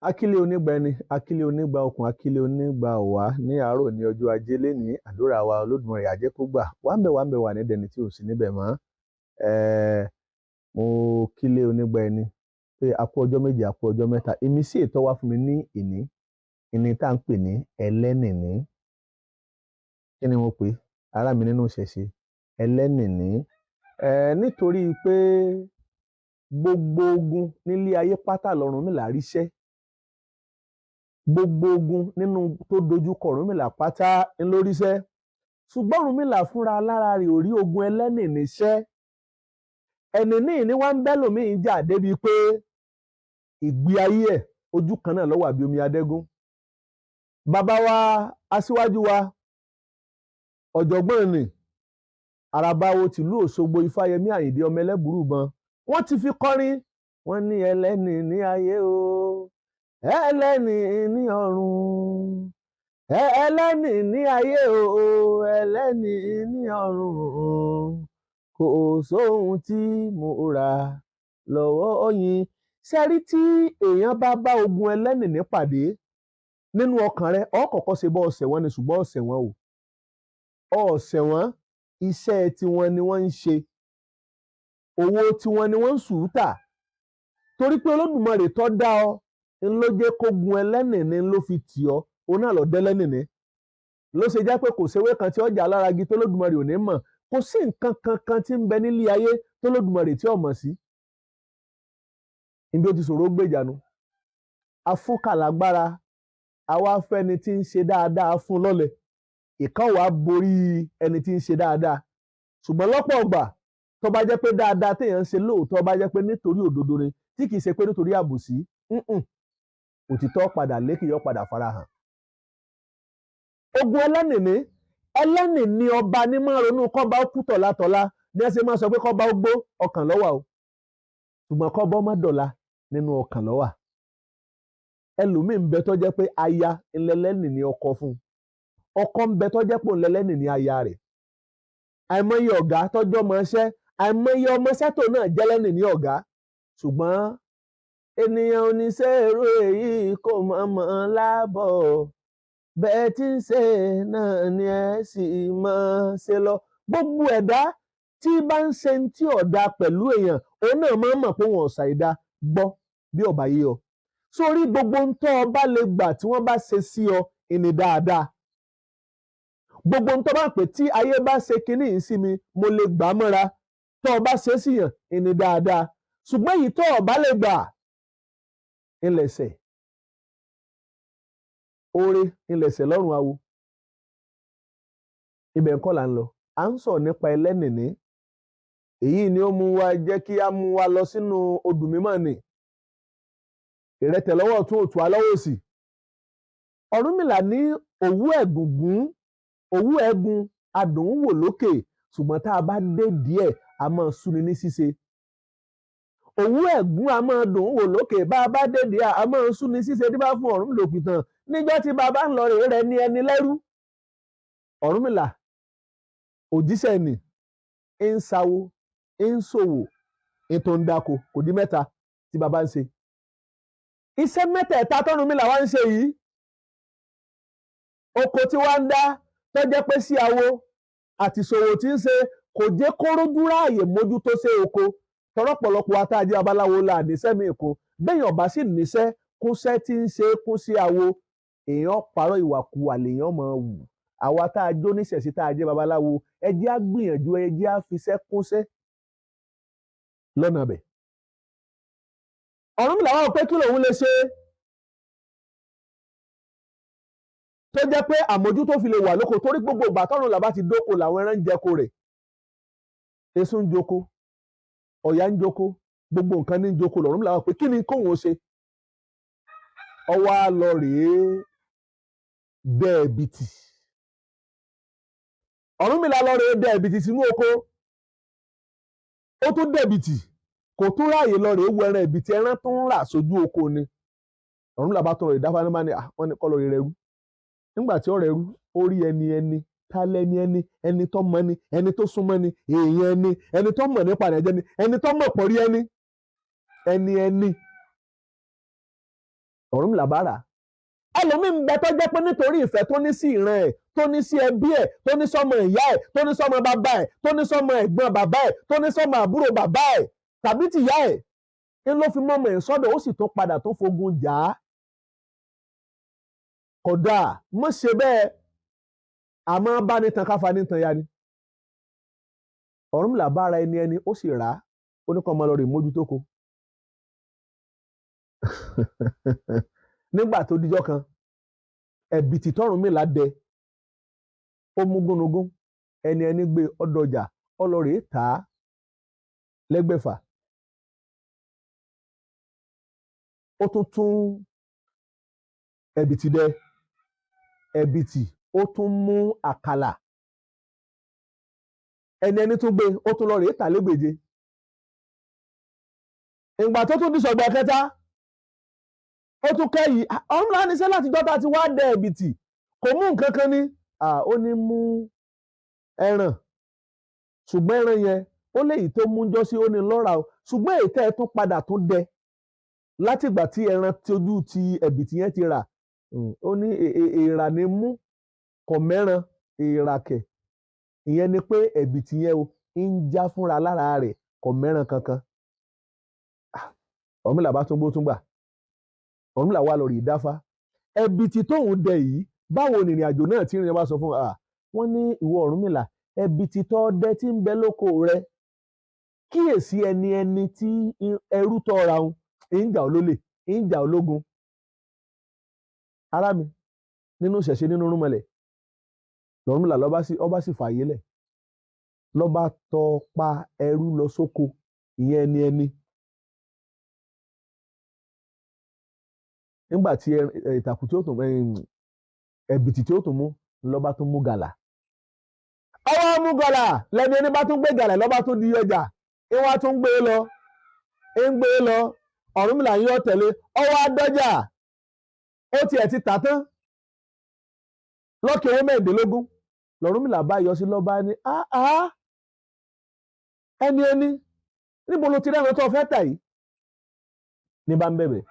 Akílé onígba ẹni, akílé onígba okùn, akílé onígba ọ̀wá ní àárọ̀ ní ọjọ́ ajé lénìí àdúrà wa Olódùmarè á jẹ́ kó gbà. Wá ń bẹ̀ wà ní dẹni tí ò sí níbẹ̀ mọ́. Mo kílé onígba ẹni pé a kú ọjọ́ méje, a kú ọjọ́ mẹ́ta. Ìmísí ètò wá fún mi ní ìní tá à ń pè ní ẹlẹ́nìní. Kí ni mo pè é? Ará mi nínú ìṣẹ̀ṣe, ẹlẹ́nìní. Nítorí pé gbogbo ogun nílé ayé pátá l'Ọ̀rúnmìlà ríṣẹ́. Gbogbo ogun nínú tó dojúkọ Ọ̀rúnmìlà pátá ńlóríṣẹ́. Ṣùgbọ́n Ọ̀rúnmìlà fúnra lára rẹ̀ ò rí ogun ẹlẹ́nìní ṣẹ́. Ẹ̀nìní ni wọ́n ń bẹ́lòmíì jà débi pé ìgbé ayé ẹ̀ ojú kan náà ló wà bí omi adẹ́gún. Bàbá wa aṣíwájú wa ọ̀jọ̀gbọ́n ni àràbáwo tìlú Òṣogbo Ifáyẹmí Àyìndé ọmọ Ẹlẹ́bùrúbọn wọ́n ti fi kọrin wọ́n ní ẹlẹ́nìní ayé o ẹlẹ́nìní ọ̀run ẹlẹ́nìní ayé o ẹlẹ́nìní ọ̀run kò sóhun tí mo rà lọ́wọ́ yín. Ṣẹ́rí tí èèyàn bá bá ogun ẹlẹ́nìní pàdé nínú ọkàn rẹ̀ ó kọ́kọ́ ṣe bọ́ ọ̀sẹ̀ wọn ni ṣùgbọ́n ọ̀sẹ̀ wọn ọ̀sẹ̀ wọn iṣẹ́ tiwọn ni wọ́n ń ṣe owó tiwọn ni wọ́n ń sùútà torí pé Olódùmarè tó dá ọ ló jẹ́ kó gun ẹlẹ́nìní ló fi tì ọ́ òun náà ló dẹ́lẹ́nìní ló ṣe jẹ́ pé kò séwé kan tí ó jà lára igi tó Olódùmarè ò ní mọ̀ kò sí nǹkan kankan tí ń bẹ nílé ayé tó Olódùmarè tí ò mọ̀ sí ibi ó ti ṣòro gbèjànú afúnkàlágbára àwa fẹ́ni tí ń ṣe dáadáa fún lọ́lẹ̀ ìkan wàá borí ẹni tí ń ṣe dáadáa ṣùgbọ́n lọ́pọ̀ ọgbà tó bá jẹ́ pé dáadáa téèyàn ń ṣe lóòótọ́ bá jẹ́ pé nítorí òdodo ni tí kìí ṣe pé nítorí àbòsí òtítọ́ padà lékè yọ padà farahàn. Ogun ẹlẹ́nìní ọba ní máa ronú kọ́ba ó kú tọ̀látọ̀lá ní ẹ ṣe máa sọ pé kọ́ba ó gbó ọkàn ló wà o ṣùgbọ́n kọ́ba ó má dọ̀la nínú ọkàn ló wà. Ẹlòmíì ń bẹ tó jẹ́ pé aya ńlẹ́lẹ́nìní ọkọ fún ọkọ ń bẹ tó jẹ́ pé ńlẹ́lẹ́nìní aya rẹ̀. Àìmọye ọ̀gá tọ́jọ́ ọmọọṣẹ́ àìmọye ọmọọṣẹ́ tó náà jẹ́lẹ́nìní ọ̀gá ṣùgbọ́n ènìyàn oníṣẹ́ èrò èyí kò mọ̀ láàbọ̀ bẹ́ẹ̀ tí ń ṣe náà ni ẹ sì máa ṣe lọ. Gbogbo ẹ̀dá tí bá ń ṣe tí ọ̀dà pẹ̀lú èèyàn òun náà máa ń mọ̀ pé wọn ò ṣàìdá gbọ́ bí ọ̀bà yé ọ. Sórí gbogbo ń tọ́ ọ bá lè gbà tí wọ́n bá ṣe sí ọ ìní dáadáa. Gbogbo ń tọ́ bá pè tí ayé bá ṣe kinní yìí sí mi mo lè gbà á mọ́ra tọ́ ọ bá ṣe sí yàn ìní dáadáa. Ṣùgbọ́n èyí tọ́ ọ bá lè gbà ńlẹ̀ṣẹ̀ oore ńlẹ̀ṣẹ̀ lọ́rùn awo. Ibẹ̀ ńkọ́ là ń lọ à ń sọ̀rọ̀ nípa ẹlẹ́nìní èyí ni ó mú wa jẹ́ kí á mú wa lọ sínú odù mímọ́ ni ìrẹtẹ̀ lọ́wọ́ ọ̀tún òtù alọ́wọ́ òsì. Ọ̀rúnmìlà ní òwú ẹ̀gún adùn ún wò lókè ṣùgbọ́n tá a bá dé díẹ̀ a máa súni ní ṣíṣe. Òwú ẹ̀gún a máa dùn ún wò lókè bá a bá dé díẹ̀ a máa súni ṣíṣe tí bá fún Ọ̀rúnmìlà òpìtàn níjọ́ tí bàbá ń lọ rèé rẹ ní ẹni lẹ́rú. Ọ̀rúnmìlà òjíṣẹ́ ni ń sáwó ń ṣòwò ètò ń dáko kò di mẹ́ta tí bàbá ń ṣe. Iṣẹ́ mẹ́tẹ̀ẹ̀ta tọ́rúnmìlà wá ń ṣe yìí oko tí wá ń dá tó jẹ́ pé sí awo àti ìṣòwò tí ń ṣe kò jẹ́ kó rójú ráàyè mójútó ṣe oko tọ́rọ̀pọ̀lọpọ̀ atájẹ́ babaláwo là níṣẹ́ mi èkó bẹ́yìn ọ̀bá sì níṣẹ́ kúnṣẹ́ tí ń ṣe kún sí awo èèyàn parọ́ ìwàkuwà lèèyàn máa wù. Àwa tá a jó níṣẹ̀ṣe tá a jẹ́ babaláwo ẹ jẹ́ á gbìyànjú ẹ jẹ́ á fiṣẹ́ kúnṣẹ́ lọ́nà bẹ̀. Ọ̀rúnmìlà wá pé kí lòun lè ṣe tó jẹ́ pé àmójútó fi lè wà lóko torí gbogbo ìgbà tọ́run làbá ti dóko làwọn ẹran ń jẹko rẹ̀. Èṣù ń joko ọ̀yà ń joko gbogbo nǹkan ní ń joko l'Ọ̀rúnmìlà wá pé kí ni kóun ó ṣe. Ó wá lọ rèé dẹ́ẹ̀bìtì. Ọ̀rúnmìlà lọ rèé dẹ́ẹ̀bìtì sínú oko ó tún dẹ́ẹ̀bìtì kò tún ráàyè lọ rèé wo ẹran ẹ̀bìtì ẹran tó ń rà sójú oko ni. Ọ̀rúnmìlà bá tọrọ ìdáfá nígbà ni wọ́n ní kọ́ lọ rẹ̀ rú nígbà tí ó rẹ̀ rú ó rí ẹni tálẹ́ ní ẹni tó mọ ni ẹni tó súnmọ́ ni èèyàn ẹni tó mọ̀ nípa rẹ̀ jẹ́ ni ẹni tó mọ̀ pọ̀ rí ẹni Ọ̀rúnmìlà bá rà. Ẹlòmíín bẹ tó jẹ́ pé nítorí ìfẹ́ tó ní sí ìran ẹ̀, tó ní sí ẹbí ẹ̀, tó ní sọ́mọ ìyá ẹ̀, tó ní sọ́mọ bàbá ẹ̀, tó ní sọ́mọ ẹ̀gbọ́n bàbá ẹ̀, tó ní sọ́mọ àbúrò bàbá ẹ̀ tàbí tìyá ẹ̀, ń ló fi mọ́mọ ẹ̀ sọ́dọ̀, ó sì tún padà tó fogun jà á. Kódà mọ́ ṣe bẹ́ẹ̀, àmọ́ bá ní tan káfa ní tan ya ni. Ọ̀rúnmìlà bá ra ẹni ó sì rà á, ó ní kọ́ ọmọ lọ rè mójútó ko. Nígbà tó dijọ́ kan, ẹ̀bìtì tọ́rùnmìlà dẹ, ó mú gúnugún, ẹni gbé ọdọjà, ọlọ́rẹ̀ tà á lẹ́gbẹ̀fà. Ó tún ẹ̀bìtì dẹ, ẹ̀bìtì ó tún mú àkàlà, ẹni tún gbé, ó tún lọ́rẹ̀ tà lẹ́gbèje. Ìgbà tó tún dìsọ̀gbà kẹta, ó tún kẹ́yìí, Ọ̀rúnmìlà ní sẹ́ láti jọ́ta ti wá dẹ ẹ̀bìtì, kò mú nǹkan kan ní. Ó ní mú ẹran, ṣùgbọ́n ẹran yẹn ó léyìí tó mú jọ sí, ó ní lọ́ra o, ṣùgbọ́n èyí tẹ́ ẹ tún padà tún dẹ látìgbà tí ẹran tójú ti ẹ̀bìtì yẹn ti rà. Ó ní èèrà ni mú, kò mẹ́ran, èèrà kẹ̀. Ìyẹn ni pé ẹ̀bìtì yẹn o ń já fúnra lára rẹ̀, kò mẹ́ran kankan. Ọ̀rúnmìlà bá tún gbó tún gbà. Ọ̀rúnmìlà wá lọ rí dáfá. Ẹ̀bìtì tóun dẹ yìí, báwo ni ìrìn àjò náà tí ìrìn bá sọ fún wọ́n ní ìwọ Ọ̀rúnmìlà, ẹ̀bìtì tó dẹ tí ń bẹ lóko rẹ, kíyèsí ẹni tí ẹrú tó ra òun, ń jà olólè, ń jà ológun. Ará mi, nínú ṣẹ̀ṣẹ̀ nínú rúmọlẹ̀, Ọ̀rúnmìlà ọba sì fààyè lẹ̀, lọ́ba tọ pa ẹrú lọ sóko, ìyẹn ẹni. Nígbà tí ìtàkùn tí ó tún ẹ̀bìtì tí ó tún mú, lọ́ba tún mú gàlà. Ọwọ́ mú gàlà lẹ́ni ẹni bá tún gbé gàlà, lọ́ba tún di ọjà, ìwà tún gbé lọ, Ọ̀rúnmìlà yín ọ̀tẹ̀lé, ọwọ́ adọ́jà, ó tiẹ̀ ti tà tán lọ́kẹ́ owó 15. Ọ̀rúnmìlà bá yọ sí lọ́ba ní ẹni níbo ló ti rẹ́ran tó fẹ́ tà yìí? Ní bá ń bẹ̀bẹ̀.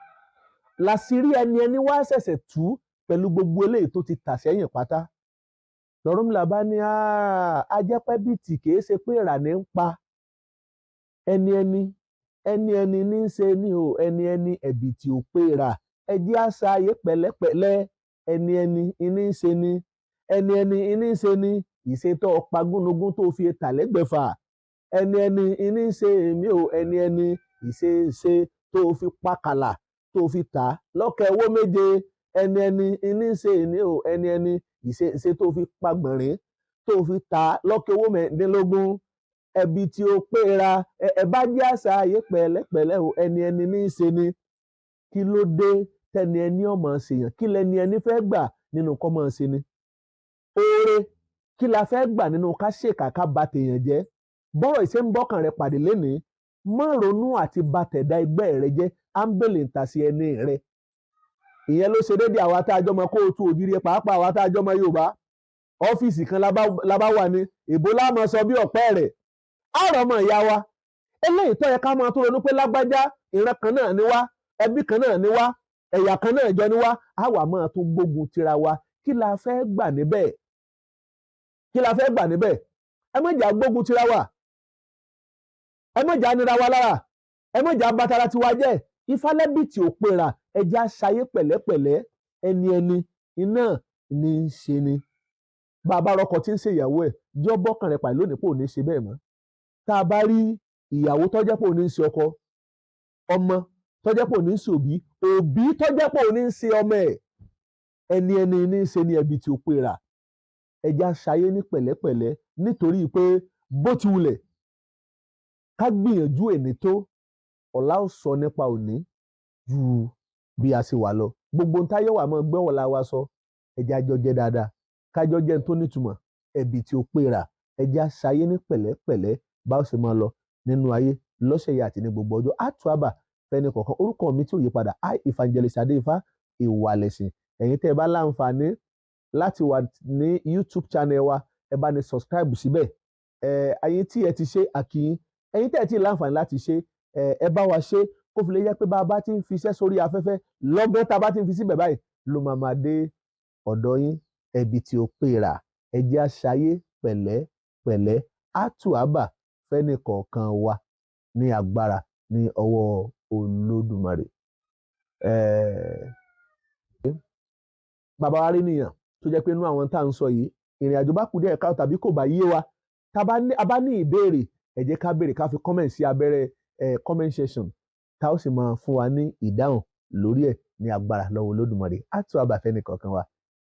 Làṣírí ẹni wá ṣẹ̀ṣẹ̀ tú pẹ̀lú gbogbo eléyìí tó ti tà sẹ́yìn pátá. Ọ̀rúnmìlà bá ní ajẹ́pẹ́bìtì kìí ṣe pé ìrà ní ń pa ẹni ní ń ṣe ní o, ẹni ẹ̀bìtì ò pé ìrà, ẹjẹ́ àṣà ayé pẹ̀lẹ́pẹ̀lẹ́, ẹni ní ń ṣe ní, ẹni ní ń ṣe ní, ìṣètò ọ̀pá gúnugún tó fi tà lẹ́gbẹ̀fà, ẹni ní ń ṣe èmi o, ẹni ìṣe tó fi pàkàlà tó fi tà lọ́kẹ́ owó 7, ẹni ní ń ṣe ní o, ẹni ìṣe tó fi pagbọ̀nrín tó fi tà lọ́kẹ́ owó 15. Ẹ̀bìtì ò pé ra, ẹ bá jẹ́ àṣà ayé pẹ̀lẹ́pẹ̀lẹ́ o, ẹni ní ń ṣe ní. Kí ló dé tẹ́ni ọmọ ṣèyàn? Kí lẹni fẹ́ gbà nínú kọ́ mọ́ ṣe ni? Oore kí la fẹ́ gbà nínú ká ṣèkà ká ba tèèyàn jẹ́? Bọ́rọ̀ ìṣe ń bọ́kàn rẹ pàdé lénìí, má ronú àti ba tẹ̀dá ẹgbẹ́ rẹ jẹ́, áńbẹ̀lì ń ta sí ẹni rẹ. Ìyẹn ló ṣe déédéé àwa tá a jọmọ kóòtù òjìrì, pàápàá àwa tá a jọmọ Yorùbá. Ọ́fíìsì kan labá wà ní èbó láàmú sọ bí ọ̀pẹ́ rẹ̀. Àrọ̀ ọmọ ìyá wa eléyìí tó yẹ ká máa tó ronú pé lágbájá ìran kan náà ni wá, ẹbí kan náà ni wá, ẹ̀yà kan náà jọ ni wá, á wà máa tún gbógun tira wa. Kí la fẹ́ gbà níbẹ̀? Ẹ má jà gbógun tira wa, ẹ má jà nira wa lára, ẹ má jà bàtàrà tiwa jẹ́. Ifálẹ́bìtì ò pera, ẹjẹ́ àṣàyé pẹ̀lẹ́pẹ̀lẹ́, ẹni iná ní í ṣe ni. Bàbá rọkọ tí ń ṣe ìyàwó ẹ̀, jọ́ bọ́kàn rẹ̀ pàdé lónìí pé ò ní ṣe bẹ́ẹ̀ mọ́. Tá a bá rí ìyàwó tọ́jẹ́ pé ò ní ṣe ọkọ, ọmọ tọ́jẹ́ pé ò ní ṣe òbí tọ́jẹ́ pé ò ní ṣe ọmọ ẹ̀, ẹni ní í ṣe ni ẹ̀bìtì ò pera. Ẹjẹ́ àṣàyé ní pẹ̀lẹ́pẹ̀lẹ́, nítorí pé bó ti wulẹ̀ ká gbìyànjú èní tó, ọ̀la ó sọ nípa òní ju bí a ṣe wà lọ. Gbogbo ń táyọ̀ wà máa gbẹ́wọ̀ la wa sọ, ẹjẹ́ àjọ jẹ́ dáadáa, kájọ jẹ́ tó nítumọ̀, ẹ̀bìtì ò pera. Ẹjẹ́ àṣàyé ní pẹ̀lẹ́pẹ̀lẹ́ bá ó ṣe máa lọ nínú ayé lọ́sẹ̀ yìí àti ní gbogbo ọjọ́. Àtúbà fẹ́ni kọ̀ọ̀kan, orúkọ mi tí ò yí padà, Evangelist Adéifá Ìwàlẹ̀sìn. Ẹ̀yin tẹ́ ẹ bá láǹfààní láti wà ní YouTube channel wa, ẹ bá ní subscribe síbẹ̀. Ẹ̀yin tí ẹ ti ṣe àkíyín, ẹ̀yin tẹ́ ẹ ti láǹfààní láti ṣe, ẹ bá wa ṣe kó fi lè jẹ́ pé bá a bá ti ń fiṣẹ́ sórí afẹ́fẹ́ lọ́gán tá a bá ti ń fi síbẹ̀ báyìí ló máa dé ọ̀dọ̀ yín ẹbí tí ó péra ẹ jẹ́ àṣàyé pẹ̀lẹ́ àtúàbà fẹ́ni kọ̀ọ̀kan wa ní agbára ní ọwọ́ Olódùmarè. Bàbá wa rí nìyàn tó jẹ́ pé inú àwọn tá à ń sọ yìí ìrìn àjò bá kù díẹ̀ ká tàbí kò bá yé wa tá a bá ní ìbéèrè ẹ jẹ́ ká béèrè ká fi comment sí abẹ́rẹ́ comment section tá ó sì máa fún wa ní ìdáhùn lórí ẹ̀ ní agbára lọ́wọ́ Olódùmarè àtúàbà fẹ́ni kọ̀ọ̀kan wa.